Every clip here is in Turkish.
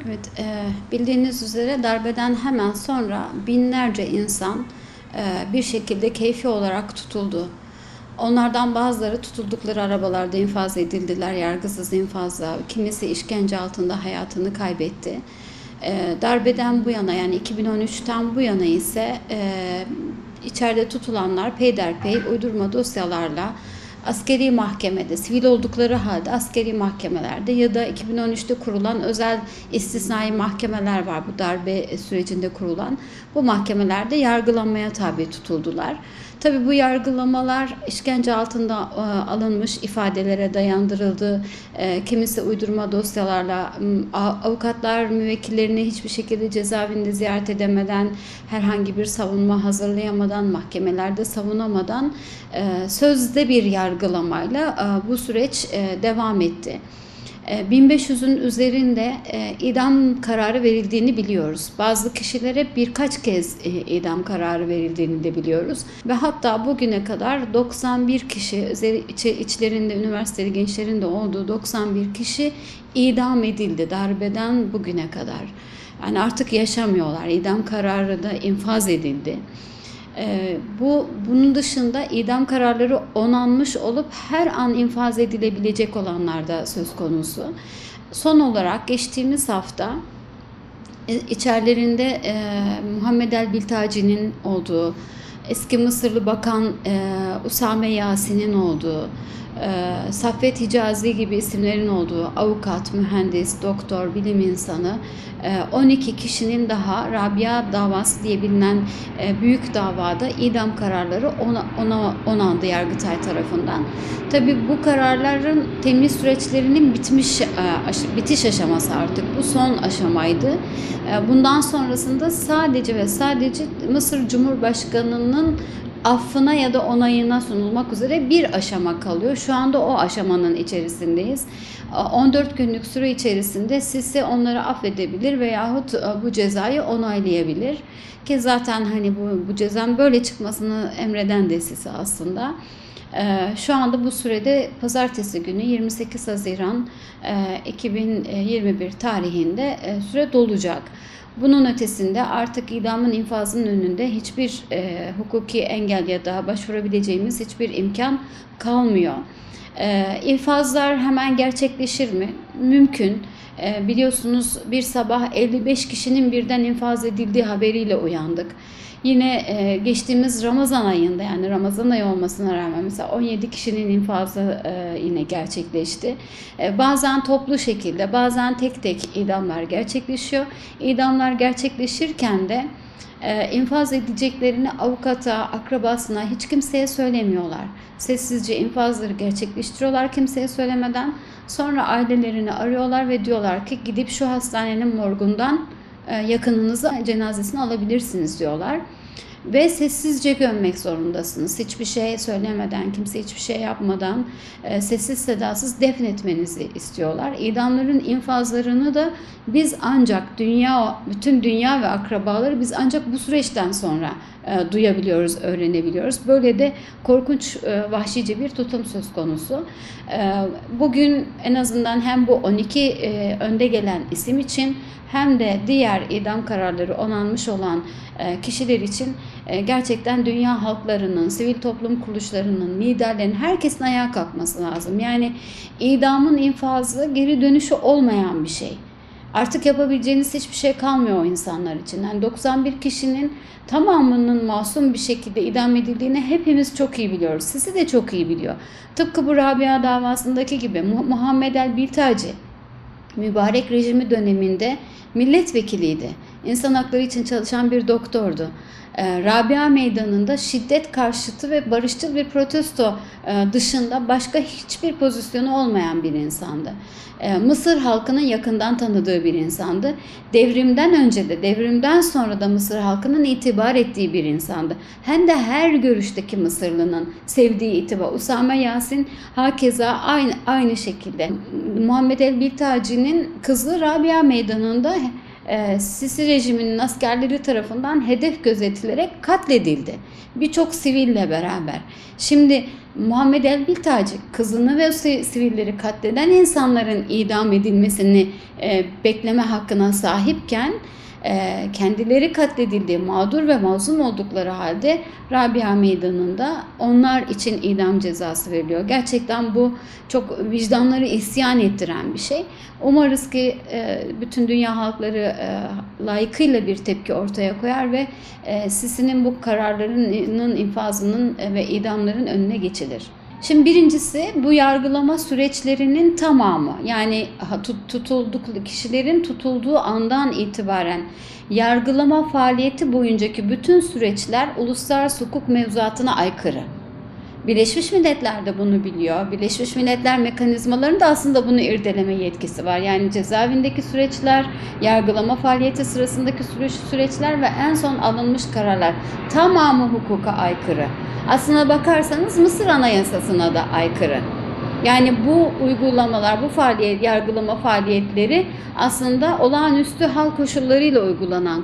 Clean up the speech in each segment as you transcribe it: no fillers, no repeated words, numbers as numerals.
Evet, bildiğiniz üzere darbeden hemen sonra binlerce insan bir şekilde keyfi olarak tutuldu. Onlardan bazıları tutuldukları arabalarda infaz edildiler, yargısız infazla. Kimisi işkence altında hayatını kaybetti. Darbeden bu yana, yani 2013'ten bu yana ise içeride tutulanlar peyderpey uydurma dosyalarla askeri mahkemede, sivil oldukları halde askeri mahkemelerde ya da 2013'te kurulan özel istisnai mahkemeler var, bu darbe sürecinde kurulan. Bu mahkemelerde yargılanmaya tabi tutuldular. Tabii bu yargılamalar işkence altında alınmış ifadelere dayandırıldı. Kimisi uydurma dosyalarla, avukatlar müvekkillerini hiçbir şekilde cezaevinde ziyaret edemeden, herhangi bir savunma hazırlayamadan, mahkemelerde savunamadan sözde bir yargılamayla bu süreç devam etti. 1500'ün üzerinde idam kararı verildiğini biliyoruz. Bazı kişilere birkaç kez idam kararı verildiğini de biliyoruz. Ve hatta bugüne kadar 91 kişi, içlerinde üniversiteli gençlerin de olduğu 91 kişi idam edildi darbeden bugüne kadar. Yani artık yaşamıyorlar. İdam kararı da infaz edildi. Bunun dışında idam kararları onanmış olup her an infaz edilebilecek olanlar da söz konusu. Son olarak geçtiğimiz hafta içerilerinde Muhammed el-Biltaci'nin olduğu, eski Mısırlı Bakan Usame Yasin'in olduğu, Saffet Hicazi gibi isimlerin olduğu avukat, mühendis, doktor, bilim insanı 12 kişinin daha Rabia davası diye bilinen büyük davada idam kararları onandı Yargıtay tarafından. Tabii bu kararların temyiz süreçlerinin bitiş aşaması artık. Bu son aşamaydı. Bundan sonrasında sadece ve sadece Mısır Cumhurbaşkanı'nın affına ya da onayına sunulmak üzere bir aşama kalıyor. Şu anda o aşamanın içerisindeyiz. 14 günlük süre içerisinde Sisi onları affedebilir veyahut bu cezayı onaylayabilir. Ki zaten hani bu cezanın böyle çıkmasını emreden de Sisi aslında. Şu anda bu sürede pazartesi günü 28 Haziran 2021 tarihinde süre dolacak. Bunun ötesinde artık idamın infazının önünde hiçbir hukuki engel ya da başvurabileceğimiz hiçbir imkan kalmıyor. İnfazlar hemen gerçekleşir mi? Mümkün. Biliyorsunuz bir sabah 55 kişinin birden infaz edildiği haberiyle uyandık. Yine geçtiğimiz Ramazan ayında, yani Ramazan ayı olmasına rağmen mesela 17 kişinin infazı yine gerçekleşti. Bazen toplu şekilde, bazen tek tek idamlar gerçekleşiyor. İdamlar gerçekleşirken de infaz edeceklerini avukata, akrabasına, hiç kimseye söylemiyorlar. Sessizce infazları gerçekleştiriyorlar kimseye söylemeden. Sonra ailelerini arıyorlar ve diyorlar ki gidip şu hastanenin morgundan yakınınızı cenazesini alabilirsiniz diyorlar. Ve sessizce gömmek zorundasınız. Hiçbir şey söylemeden, kimse hiçbir şey yapmadan sessiz sedasız defnetmenizi istiyorlar. İdamların infazlarını da biz ancak bütün dünya ve akrabaları biz ancak bu süreçten sonra duyabiliyoruz, öğrenebiliyoruz. Böyle de korkunç, vahşice bir tutum söz konusu. Bugün en azından hem bu 12 önde gelen isim için hem de diğer idam kararları onanmış olan kişiler için gerçekten dünya halklarının, sivil toplum kuruluşlarının, liderlerin, herkesin ayağa kalkması lazım. Yani idamın infazı geri dönüşü olmayan bir şey. Artık yapabileceğiniz hiçbir şey kalmıyor o insanlar için. Yani 91 kişinin tamamının masum bir şekilde idam edildiğini hepimiz çok iyi biliyoruz. Sizi de çok iyi biliyor. Tıpkı bu Rabia davasındaki gibi Muhammed el-Biltaci mübarek rejimi döneminde milletvekiliydi. İnsan hakları için çalışan bir doktordu. Rabia Meydanı'nda şiddet karşıtı ve barışçıl bir protesto dışında başka hiçbir pozisyonu olmayan bir insandı. Mısır halkının yakından tanıdığı bir insandı. Devrimden önce de devrimden sonra da Mısır halkının itibar ettiği bir insandı. Hem de her görüşteki Mısırlı'nın sevdiği itibar. Usame Yasin hakeza aynı şekilde. Muhammed el-Biltaci'nin kızı Rabia Meydanı'nda Sisi rejiminin askerleri tarafından hedef gözetilerek katledildi. Birçok siville beraber. Şimdi Muhammed el-Biltaci kızını ve sivilleri katleden insanların idam edilmesini bekleme hakkına sahipken kendileri katledildiği, mağdur ve mazlum oldukları halde Rabia Meydanı'nda onlar için idam cezası veriliyor. Gerçekten bu çok vicdanları isyan ettiren bir şey. Umarız ki bütün dünya halkları layıkıyla bir tepki ortaya koyar ve Sisi'nin bu kararlarının infazının ve idamların önüne geçilir. Şimdi birincisi bu yargılama süreçlerinin tamamı, yani kişilerin tutulduğu andan itibaren yargılama faaliyeti boyuncaki bütün süreçler uluslararası hukuk mevzuatına aykırı. Birleşmiş Milletler de bunu biliyor. Birleşmiş Milletler mekanizmalarının da aslında bunu irdeleme yetkisi var. Yani cezaevindeki süreçler, yargılama faaliyeti sırasındaki süreçler ve en son alınmış kararlar tamamı hukuka aykırı. Aslına bakarsanız Mısır Anayasası'na da aykırı. Yani bu uygulamalar, bu yargılama faaliyetleri aslında olağanüstü hal koşullarıyla uygulanan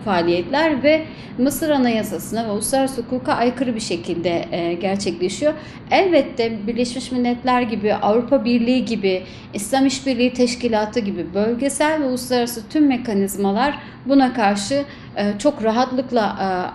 faaliyetler ve Mısır Anayasası'na ve uluslararası hukuka aykırı bir şekilde gerçekleşiyor. Elbette Birleşmiş Milletler gibi, Avrupa Birliği gibi, İslam İşbirliği Teşkilatı gibi bölgesel ve uluslararası tüm mekanizmalar buna karşı çok rahatlıkla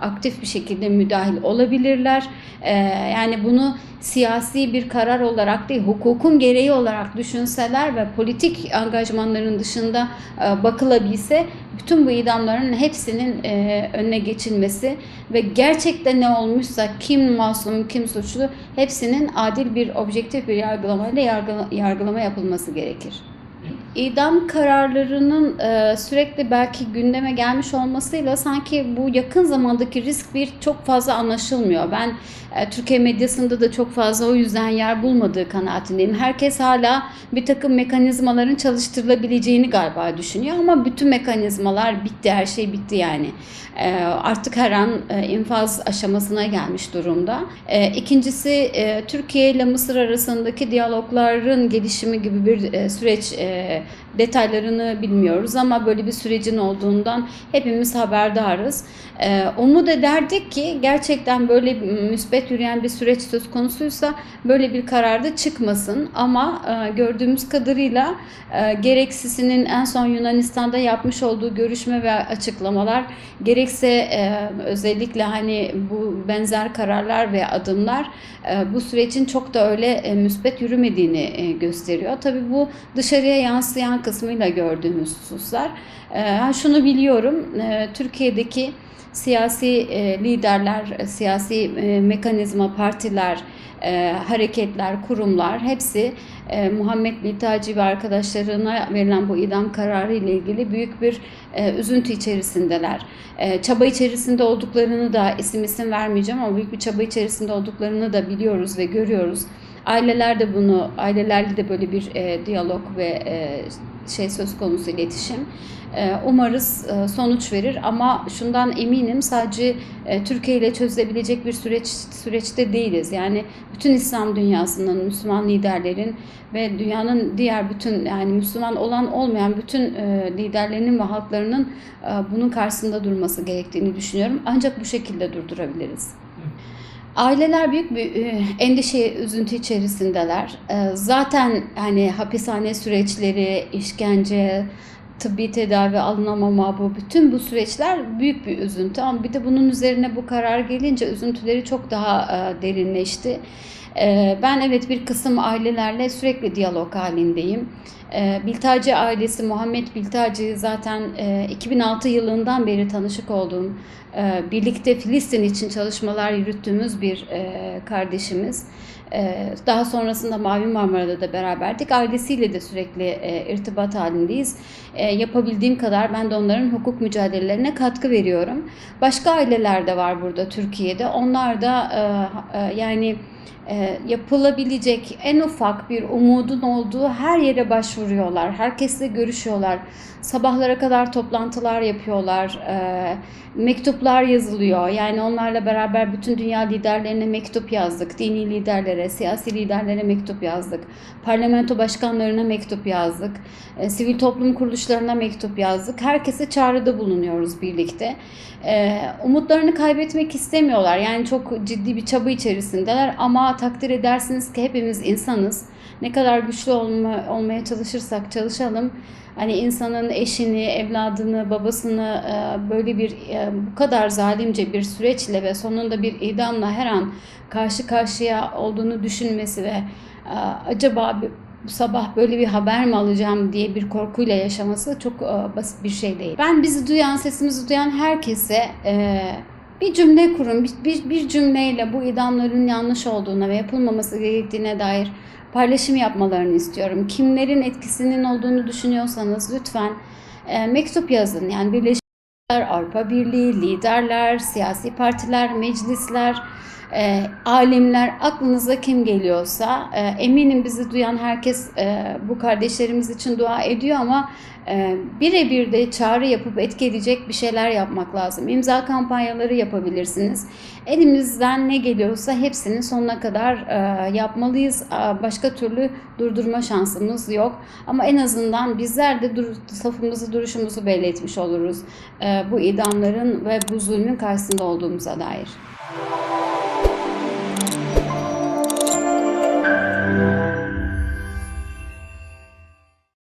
aktif bir şekilde müdahil olabilirler. Yani bunu siyasi bir karar olarak değil, hukukun gereği olarak düşünseler ve politik angajmanların dışında bakılabilse, bütün bu idamların hepsinin önüne geçilmesi ve gerçekten ne olmuşsa, kim masum, kim suçlu, hepsinin adil bir, objektif bir yargılamayla yargılama yapılması gerekir. İdam kararlarının sürekli belki gündeme gelmiş olmasıyla sanki bu yakın zamandaki risk çok fazla anlaşılmıyor. Ben Türkiye medyasında da çok fazla o yüzden yer bulmadığı kanaatindeyim. Herkes hala bir takım mekanizmaların çalıştırılabileceğini galiba düşünüyor ama bütün mekanizmalar bitti, her şey bitti yani. Artık her an infaz aşamasına gelmiş durumda. İkincisi Türkiye ile Mısır arasındaki diyalogların gelişimi gibi bir süreç, detaylarını bilmiyoruz ama böyle bir sürecin olduğundan hepimiz haberdarız. Umut ederdik ki gerçekten böyle müspet yürüyen bir süreç söz konusuysa böyle bir karar da çıkmasın ama gördüğümüz kadarıyla gerek Sisi'nin en son Yunanistan'da yapmış olduğu görüşme ve açıklamalar, gerekse özellikle hani bu benzer kararlar ve adımlar bu sürecin çok da öyle müspet yürümediğini gösteriyor. Tabii bu dışarıya yansıyan kısmıyla gördüğümüz hususlar. Şunu biliyorum, Türkiye'deki siyasi liderler, siyasi mekanizma, partiler, hareketler, kurumlar hepsi Muhammed Biltaci ve arkadaşlarına verilen bu idam kararı ile ilgili büyük bir üzüntü içerisindeler. Çaba içerisinde olduklarını da isim vermeyeceğim ama büyük bir çaba içerisinde olduklarını da biliyoruz ve görüyoruz. Ailelerle de böyle bir diyalog ve söz konusu iletişim. Umarız sonuç verir ama şundan eminim, sadece Türkiye ile çözülebilecek bir süreçte değiliz. Yani bütün İslam dünyasının, Müslüman liderlerin ve dünyanın diğer bütün, yani Müslüman olan olmayan bütün liderlerinin ve halklarının bunun karşısında durması gerektiğini düşünüyorum. Ancak bu şekilde durdurabiliriz. Aileler büyük bir endişe, üzüntü içerisindeler. Zaten hani hapishane süreçleri, işkence, tıbbi tedavi alınamama, bütün bu süreçler büyük bir üzüntü. Ama bir de bunun üzerine bu karar gelince üzüntüleri çok daha derinleşti. Ben evet bir kısım ailelerle sürekli diyalog halindeyim. Biltaci ailesi, Muhammed Biltaci zaten 2006 yılından beri tanışık olduğum, birlikte Filistin için çalışmalar yürüttüğümüz bir kardeşimiz. Daha sonrasında Mavi Marmara'da da beraberdik. Ailesiyle de sürekli irtibat halindeyiz. Yapabildiğim kadar ben de onların hukuk mücadelelerine katkı veriyorum. Başka aileler de var burada Türkiye'de. Onlar da yani yapılabilecek en ufak bir umudun olduğu her yere başvuruyorlar. Herkesle görüşüyorlar. Sabahlara kadar toplantılar yapıyorlar. Mektuplar yazılıyor. Yani onlarla beraber bütün dünya liderlerine mektup yazdık. Dini liderlere, siyasi liderlere mektup yazdık. Parlamento başkanlarına mektup yazdık. Sivil toplum kuruluşlarına mektup yazdık. Herkese çağrıda bulunuyoruz birlikte. Umutlarını kaybetmek istemiyorlar. Yani çok ciddi bir çaba içerisindeler ama takdir edersiniz ki hepimiz insanız. Ne kadar güçlü olmaya çalışırsak çalışalım, hani insanın eşini, evladını, babasını böyle bir bu kadar zalimce bir süreçle ve sonunda bir idamla her an karşı karşıya olduğunu düşünmesi ve acaba bu sabah böyle bir haber mi alacağım diye bir korkuyla yaşaması çok basit bir şey değil. Ben bizi duyan, sesimizi duyan herkese bir cümle kurun, bir cümleyle bu idamların yanlış olduğuna ve yapılmaması gerektiğine dair paylaşım yapmalarını istiyorum. Kimlerin etkisinin olduğunu düşünüyorsanız lütfen mektup yazın. Yani Birleşmiş Milletler, Avrupa Birliği, liderler, siyasi partiler, meclisler, alimler, aklınıza kim geliyorsa, eminim bizi duyan herkes bu kardeşlerimiz için dua ediyor ama birebir de çağrı yapıp etki edecek bir şeyler yapmak lazım. İmza kampanyaları yapabilirsiniz. Elimizden ne geliyorsa hepsini sonuna kadar yapmalıyız. Başka türlü durdurma şansımız yok. Ama en azından bizler de safımızı, duruşumuzu belli etmiş oluruz. Bu idamların ve bu zulmün karşısında olduğumuza dair.